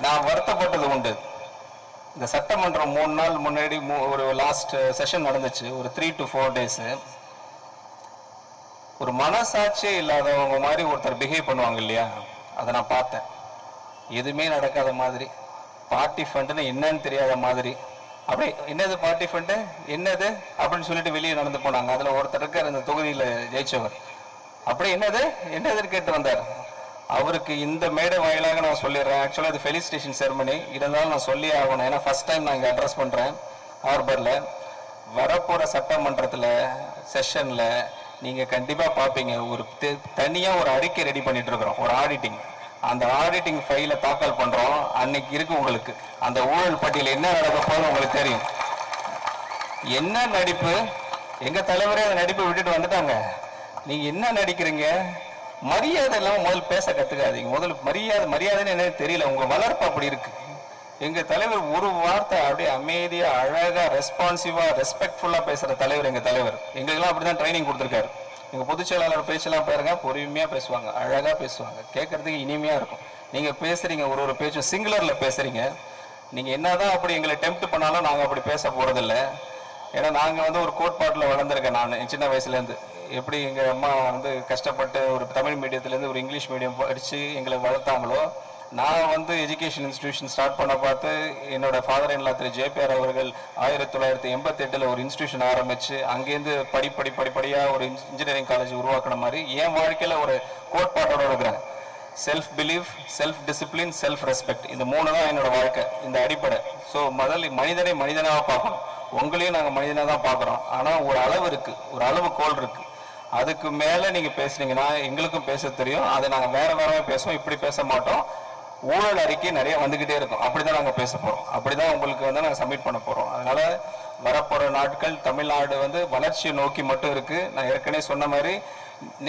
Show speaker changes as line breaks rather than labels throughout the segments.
நான் வருத்தப்பட்டது உண்டு. இந்த சட்டமன்றம் 3 நாள் முன்னாடி ஒரு லாஸ்ட் செஷன் நடந்துச்சு, ஒரு 3 to 4 days. ஒரு மனசாட்சியே இல்லாதவங்க மாதிரி ஒருத்தர் பிஹேவ் பண்ணுவாங்க இல்லையா, அதை நான் பார்த்தேன். எதுவுமே நடக்காத மாதிரி, பார்ட்டி ஃபண்டுன்னு என்னன்னு தெரியாத மாதிரி, அப்படியே என்னது பார்ட்டி ஃபண்டு என்னது அப்படின்னு சொல்லிட்டு வெளியே நடந்து போனாங்க. அதில் ஒருத்தர் இருக்கார் இந்த தொகுதியில் ஜெயிச்சவர், அப்படியே என்னதுன்னு கேட்டு வந்தார். அவருக்கு இந்த மேடை வாயிலாக நான் சொல்லிடுறேன், ஆக்சுவலாக இது ஃபெலிசிட்டேஷன் செரமனி, இருந்தாலும் நான் சொல்லி ஆகணும். ஏன்னா ஃபர்ஸ்ட் டைம் நான் இங்கே அட்ரஸ் பண்ணுறேன் ஹார்பரில். வரப்போகிற சட்டமன்றத்தில் செஷனில் நீங்கள் கண்டிப்பாக பார்ப்பீங்க, ஒரு தனியாக ஒரு அறிக்கை ரெடி பண்ணிட்டு இருக்கிறோம், ஒரு ஆடிட்டிங். அந்த ஆடிட்டிங் ஃபைலை தாக்கல் பண்ணுறோம். அன்னைக்கு இருக்கு உங்களுக்கு அந்த ஊழல் பட்டியல் என்ன நடக்க போகுது உங்களுக்கு தெரியும். என்ன நடிப்பு, எங்கள் தலைவரே அந்த நடிப்பை விட்டுட்டு வந்துட்டாங்க. நீங்கள் என்ன நடிக்கிறீங்க? மரியாதை இல்லாமல் முதல்ல பேச கற்றுக்காதீங்க. முதல்ல மரியாதைன்னு என்ன தெரியல, உங்கள் வளர்ப்பு அப்படி இருக்கு. எங்கள் தலைவர் ஒரு வார்த்தை அப்படியே அமைதியாக அழகாக ரெஸ்பான்சிவாக ரெஸ்பெக்ட்ஃபுல்லாக பேசுகிற தலைவர் எங்கள் தலைவர். எங்களுக்கெல்லாம் அப்படி தான் ட்ரைனிங் கொடுத்துருக்காரு. எங்கள் பொதுச் செயலாளர் பேச்செல்லாம் பாருங்க, பொறுமையாக பேசுவாங்க, அழகாக பேசுவாங்க, கேட்கறதுக்கு இனிமையாக இருக்கும். நீங்கள் பேசுகிறீங்க, ஒரு பேச்சும் சிங்குலரில் பேசுகிறீங்க. நீங்கள் என்னதான் அப்படி எங்களை டெம்ப்ட் பண்ணாலும் நாங்கள் அப்படி பேச போகிறதில்ல. ஏன்னா நாங்கள் ஒரு கோட்பாட்டில் வளர்ந்துருக்கேன். நான் சின்ன வயசுலேருந்து எப்படி எங்கள் அம்மா கஷ்டப்பட்டு ஒரு தமிழ் மீடியத்துலேருந்து ஒரு இங்கிலீஷ் மீடியம் படித்து எங்களை வளர்த்தாங்களோ, நான் எஜுகேஷன் இன்ஸ்டிடியூஷன் ஸ்டார்ட் பண்ண பார்த்து என்னோட father in law Thiru JPR அவர்கள் 1988 ஒரு இன்ஸ்டிடியூஷன் ஆரம்பித்து அங்கேருந்து படிப்படியாக ஒரு இன்ஜினியரிங் காலேஜ் உருவாக்குன மாதிரி என் வாழ்க்கையில் ஒரு கோட்பாட்டோட இருக்கிறேன். Self belief, self discipline, self respect, இந்த 3 தான் என்னோட வாழ்க்கை, இந்த அடிப்படை. ஸோ முதல்ல மனிதனாக பார்க்கணும். உங்களையும் நாங்கள் மனிதனாக தான் பார்க்குறோம். ஆனால் ஒரு அளவு இருக்குது, ஒரு அளவுகோல் இருக்குது. அதுக்கு மேலே நீங்கள் பேசுனீங்கன்னா எங்களுக்கும் பேச தெரியும். அதை நாங்கள் வேற பேசுவோம், இப்படி பேச மாட்டோம். ஊழல் அறிக்கை நிறைய வந்துக்கிட்டே இருக்கும், அப்படி தான் நாங்கள் பேச போகிறோம், அப்படி தான் உங்களுக்கு நாங்கள் சப்மிட் பண்ண போகிறோம். அதனால் வரப்போகிற நாட்கள் தமிழ்நாடு வளர்ச்சியை நோக்கி மட்டும் இருக்குது. நான் ஏற்கனவே சொன்ன மாதிரி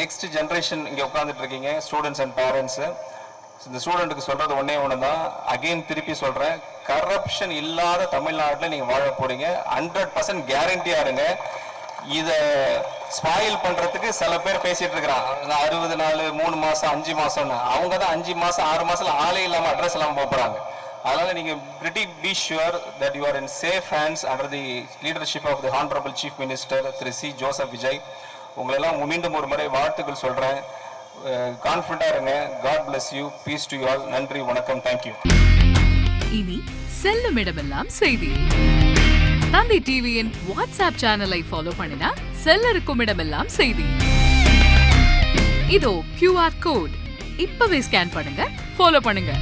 நெக்ஸ்ட் ஜென்ரேஷன் இங்கே உட்காந்துட்டு இருக்கீங்க, ஸ்டூடெண்ட்ஸ் அண்ட் பேரண்ட்ஸு. இந்த ஸ்டூடெண்ட்டுக்கு சொல்கிறது ஒன்று தான், அகெயின் திருப்பி சொல்கிறேன், கரப்ஷன் இல்லாத தமிழ்நாட்டில் நீங்கள் வாழ போகிறீங்க. 100% கேரண்டியாக இருங்க. இதை ஸ்பாயில் பண்ணுறதுக்கு சில பேர் பேசிகிட்டு இருக்கிறான், 60 நாள் 3 மாதம் 5 மாதம்னு. அவங்க தான் 5 மாதம் 6 மாதத்தில் ஆளே இல்லாமல் அட்ரஸ் இல்லாமல் போகிறாங்க. அதனால் நீங்கள் be sure that you are in safe hands under the leadership of the Honorable Chief Minister Thiru C. Joseph Vijay. உங்களெல்லாம் மீண்டும் ஒரு முறை வாழ்த்துக்கள் சொல்கிறேன். கான்ஃபிடண்டாக இருங்க. God bless you. Peace to you all. நன்றி, வணக்கம், தேங்க்யூ.
இனி செல்லும் இடமெல்லாம் செய்தி. தந்தை டிவியின் வாட்ஸ்அப் சேனலை ஃபாலோ பண்ணினா செல்லருக்கும் இடமெல்லாம் செய்தி. இதோ QR கோட், இப்பவே ஸ்கேன் பண்ணுங்க, ஃபாலோ பண்ணுங்க.